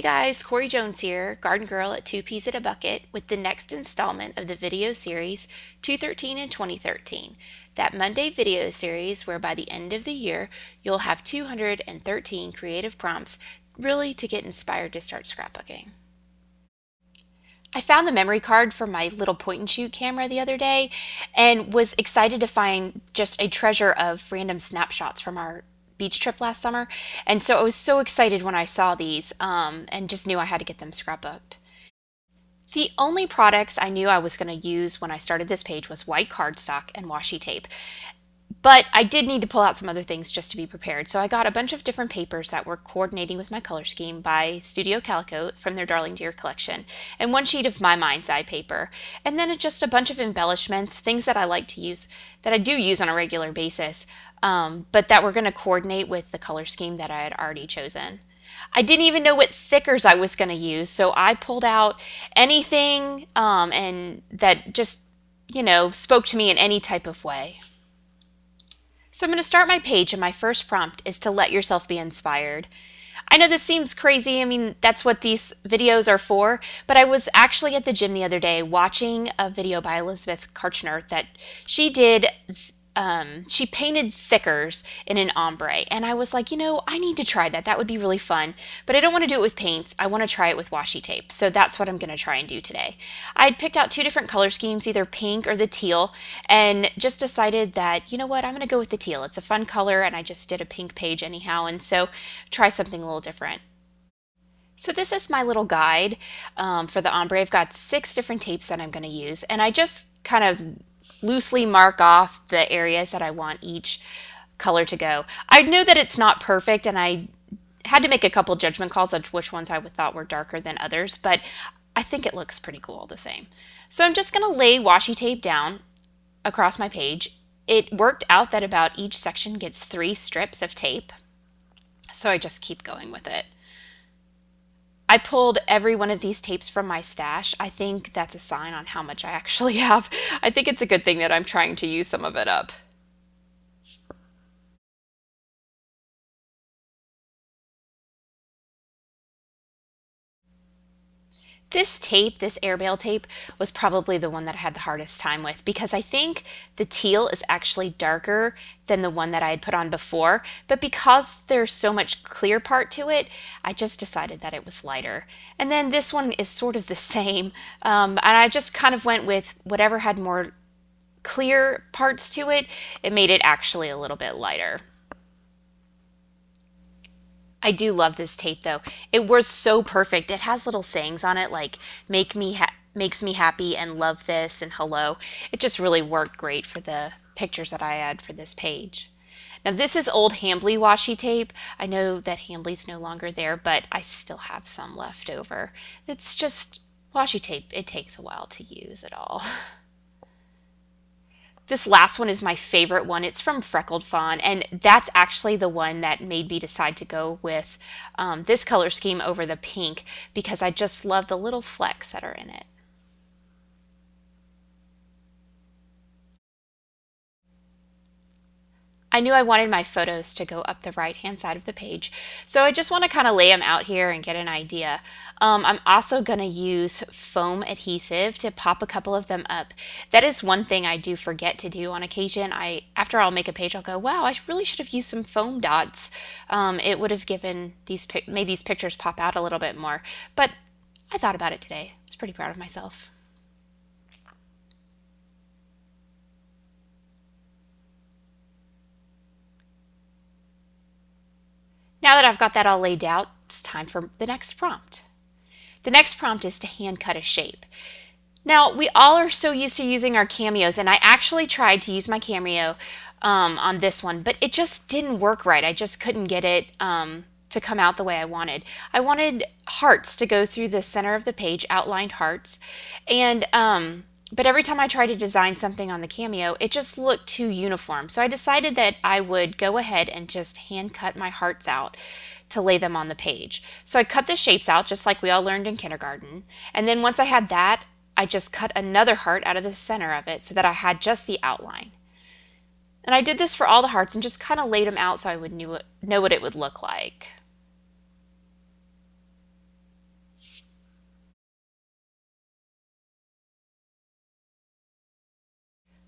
Hey guys, Corrie Jones here, Garden Girl at 2 Peas in a Bucket, with the next installment of the video series 213 in 2013. That Monday video series where by the end of the year you'll have 213 creative prompts really to get inspired to start scrapbooking. I found the memory card for my little point and shoot camera the other day and was excited to find just a treasure of random snapshots from our beach trip last summer. And so I was so excited when I saw these and just knew I had to get them scrapbooked. The only products I knew I was going to use when I started this page was white cardstock and washi tape. But I did need to pull out some other things just to be prepared. So I got a bunch of different papers that were coordinating with my color scheme by Studio Calico from their Darling Dear collection, and one sheet of my mind's eye paper. And then just a bunch of embellishments, things that I like to use, that I do use on a regular basis, but that were going to coordinate with the color scheme that I had already chosen. I didn't even know what thickers I was going to use, so I pulled out anything and that just, spoke to me in any type of way. So I'm going to start my page, and my first prompt is to let yourself be inspired. I know this seems crazy. I mean, that's what these videos are for, but I was actually at the gym the other day watching a video by Elizabeth Karchner that she did. She painted thickers in an ombre, and I was like, I need to try that. That would be really fun, but I don't want to do it with paints. I want to try it with washi tape. So that's what I'm going to try and do today. I had picked out two different color schemes, either pink or the teal, and just decided that, I'm going to go with the teal. It's a fun color, and I just did a pink page anyhow, and so try something a little different. So this is my little guide for the ombre. I've got 6 different tapes that I'm going to use, and I just kind of loosely mark off the areas that I want each color to go. I know that it's not perfect, and I had to make a couple judgment calls on which ones I thought were darker than others, but I think it looks pretty cool the same. So I'm just going to lay washi tape down across my page. It worked out that about each section gets 3 strips of tape, so I just keep going with it. I pulled every one of these tapes from my stash. I think that's a sign on how much I actually have. I think it's a good thing that I'm trying to use some of it up. This tape, this airmail tape, was probably the one that I had the hardest time with, because I think the teal is actually darker than the one that I had put on before, but because there's so much clear part to it, I just decided that it was lighter. And then this one is sort of the same, and I just kind of went with whatever had more clear parts to it. It made it actually a little bit lighter. I do love this tape though. It was so perfect. It has little sayings on it like makes me happy and love this and hello. It just really worked great for the pictures that I had for this page. Now this is old Hambly washi tape. I know that Hambly's no longer there, but I still have some left over. It's just washi tape. It takes a while to use it all. This last one is my favorite one. It's from Freckled Fawn, and that's actually the one that made me decide to go with this color scheme over the pink, because I just love the little flecks that are in it. I knew I wanted my photos to go up the right-hand side of the page, so I just want to kind of lay them out here and get an idea. I'm also going to use foam adhesive to pop a couple of them up. That is one thing I do forget to do on occasion. After I'll make a page, I'll go, wow, I really should have used some foam dots. It would have made these pictures pop out a little bit more, but I thought about it today. I was pretty proud of myself. Now that I've got that all laid out, it's time for the next prompt. The next prompt is to hand cut a shape. Now, we all are so used to using our cameos, and I actually tried to use my cameo on this one, but it just didn't work right. I just couldn't get it to come out the way I wanted. I wanted hearts to go through the center of the page, outlined hearts, and but every time I tried to design something on the cameo, it just looked too uniform. So I decided that I would go ahead and just hand cut my hearts out to lay them on the page. So I cut the shapes out just like we all learned in kindergarten. And then once I had that, I just cut another heart out of the center of it so that I had just the outline. And I did this for all the hearts and just kind of laid them out so I would know what it would look like.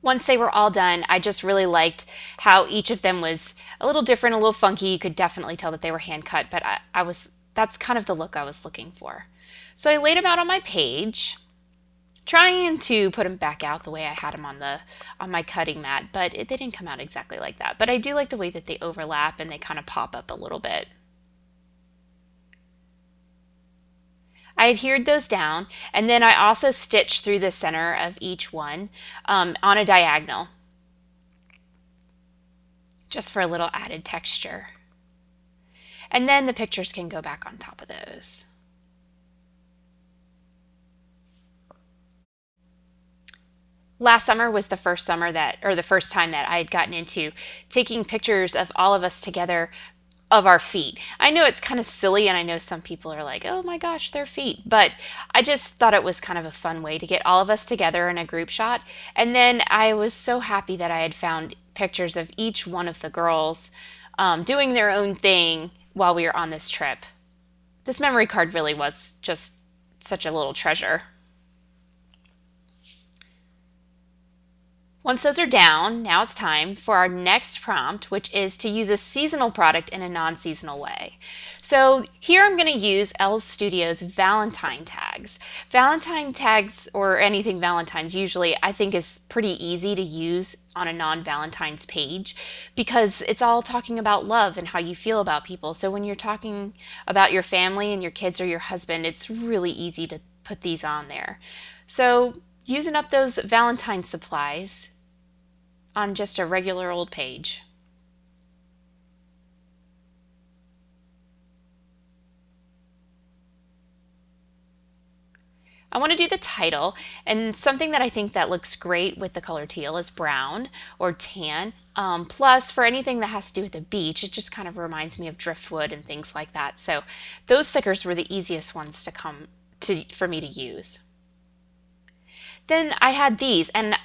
Once they were all done, I just really liked how each of them was a little different, a little funky. You could definitely tell that they were hand cut, but that's kind of the look I was looking for. So I laid them out on my page, trying to put them back out the way I had them on my cutting mat, but they didn't come out exactly like that. But I do like the way that they overlap and they kind of pop up a little bit. I adhered those down, and then I also stitched through the center of each one on a diagonal, just for a little added texture. And then the pictures can go back on top of those. Last summer was the first time that I had gotten into taking pictures of all of us together of our feet. I know it's kind of silly, and I know some people are like, oh my gosh, their feet, but I just thought it was kind of a fun way to get all of us together in a group shot. And then I was so happy that I had found pictures of each one of the girls doing their own thing while we were on this trip. This memory card really was just such a little treasure. Once those are down, now it's time for our next prompt, which is to use a seasonal product in a non-seasonal way. So here I'm going to use Elle Studio's Valentine tags. Valentine tags, or anything Valentine's usually, I think is pretty easy to use on a non-Valentine's page because it's all talking about love and how you feel about people. So when you're talking about your family and your kids or your husband, it's really easy to put these on there. So using up those Valentine supplies on just a regular old page. I want to do the title, and something that I think that looks great with the color teal is brown or tan. Plus, for anything that has to do with the beach, it just kind of reminds me of driftwood and things like that. So those stickers were the easiest ones for me to use. Then I had these, and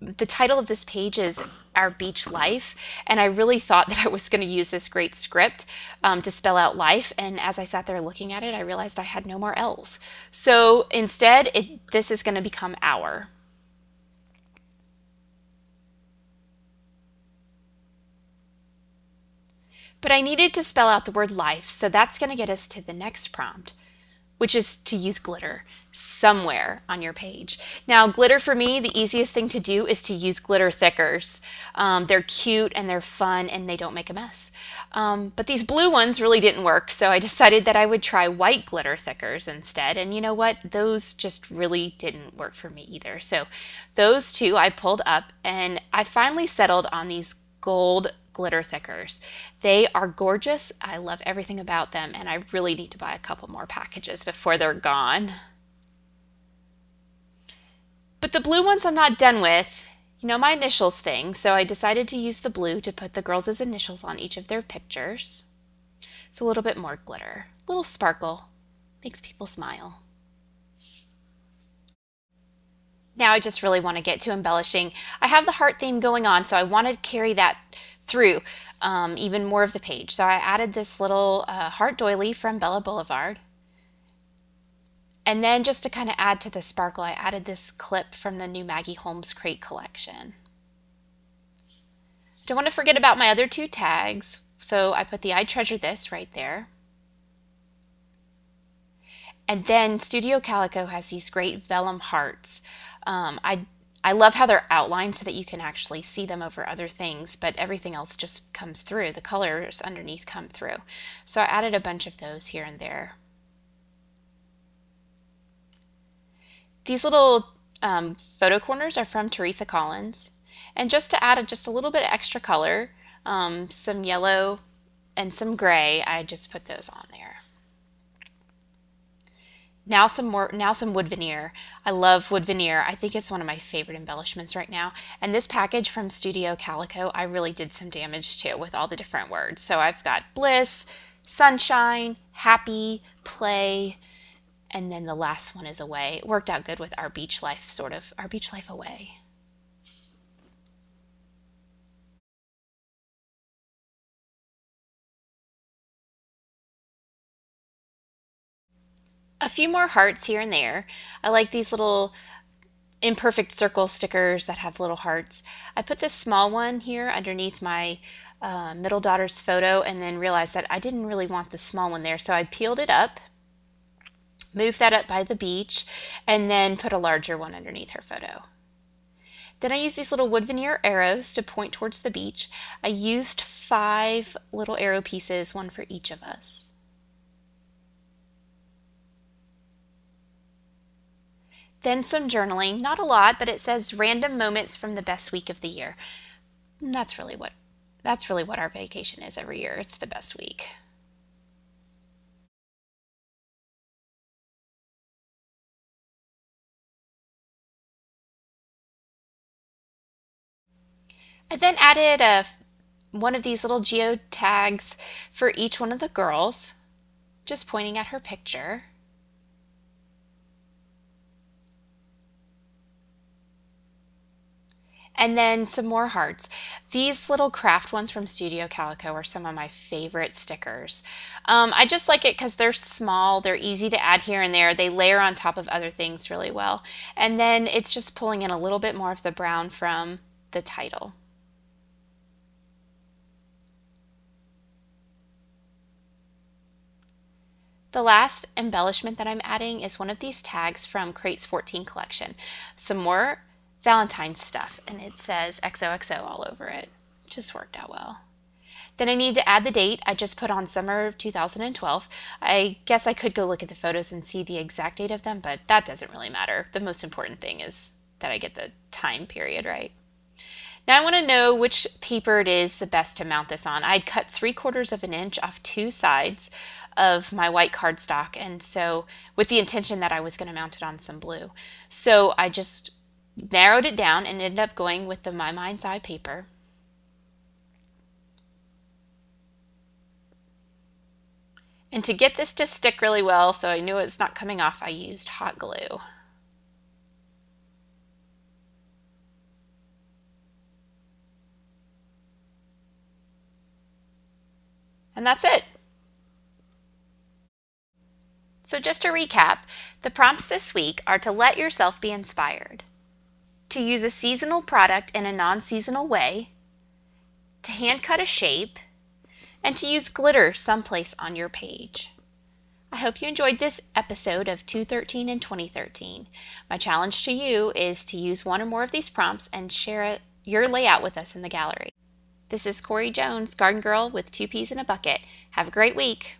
the title of this page is Our Beach Life, and I really thought that I was going to use this great script to spell out life, and as I sat there looking at it, I realized I had no more L's. So instead, this is going to become our. But I needed to spell out the word life, so that's going to get us to the next prompt, which is to use glitter somewhere on your page. Now, glitter for me, the easiest thing to do is to use glitter thickers. They're cute and they're fun and they don't make a mess. But these blue ones really didn't work, so I decided that I would try white glitter thickers instead. And you know what? Those just really didn't work for me either. So those two I pulled up, and I finally settled on these gold glitter thickers. They are gorgeous. I love everything about them, and I really need to buy a couple more packages before they're gone. But the blue ones I'm not done with. You know, my initials thing, so I decided to use the blue to put the girls' initials on each of their pictures. It's a little bit more glitter, a little sparkle, makes people smile. Now I just really want to get to embellishing. I have the heart theme going on, so I want to carry that through even more of the page. So I added this little heart doily from Bella Boulevard. And then just to kind of add to the sparkle, I added this clip from the new Maggie Holmes Crate collection. Don't want to forget about my other two tags, so I put the I Treasure This right there. And then Studio Calico has these great vellum hearts. I love how they're outlined so that you can actually see them over other things, but everything else just comes through. The colors underneath come through. So I added a bunch of those here and there. These little photo corners are from Teresa Collins. And just to add just a little bit extra color, some yellow and some gray, I just put those on there. Now some wood veneer. I love wood veneer. I think it's one of my favorite embellishments right now. And this package from Studio Calico, I really did some damage to with all the different words. So I've got bliss, sunshine, happy, play, and then the last one is away. It worked out good with our beach life, sort of. Our beach life away. A few more hearts here and there. I like these little imperfect circle stickers that have little hearts. I put this small one here underneath my middle daughter's photo and then realized that I didn't really want the small one there, so I peeled it up, moved that up by the beach, and then put a larger one underneath her photo. Then I used these little wood veneer arrows to point towards the beach. I used 5 little arrow pieces, one for each of us. Then some journaling, not a lot, but it says random moments from the best week of the year. And that's really what our vacation is every year. It's the best week. I then added one of these little geotags for each one of the girls, just pointing at her picture. And then some more hearts. These little craft ones from Studio Calico are some of my favorite stickers. I just like it because they're small, they're easy to add here and there, they layer on top of other things really well. And then it's just pulling in a little bit more of the brown from the title. The last embellishment that I'm adding is one of these tags from Crate's 14 collection. Some more Valentine's stuff, and it says XOXO all over it. Just worked out well. Then I need to add the date. I just put on summer of 2012. I guess I could go look at the photos and see the exact date of them, but that doesn't really matter. The most important thing is that I get the time period right. Now I want to know which paper it is the best to mount this on. I'd cut 3/4 of an inch off 2 sides of my white cardstock, and so with the intention that I was going to mount it on some blue. So I just narrowed it down and ended up going with the My Mind's Eye paper. And to get this to stick really well, so I knew it's not coming off, I used hot glue. And that's it. So just to recap, the prompts this week are to let yourself be inspired, to use a seasonal product in a non-seasonal way, to hand cut a shape, and to use glitter someplace on your page. I hope you enjoyed this episode of 213 and 2013. My challenge to you is to use one or more of these prompts and share your layout with us in the gallery. This is Corrie Jones, Garden Girl with 2 Peas in a Bucket. Have a great week.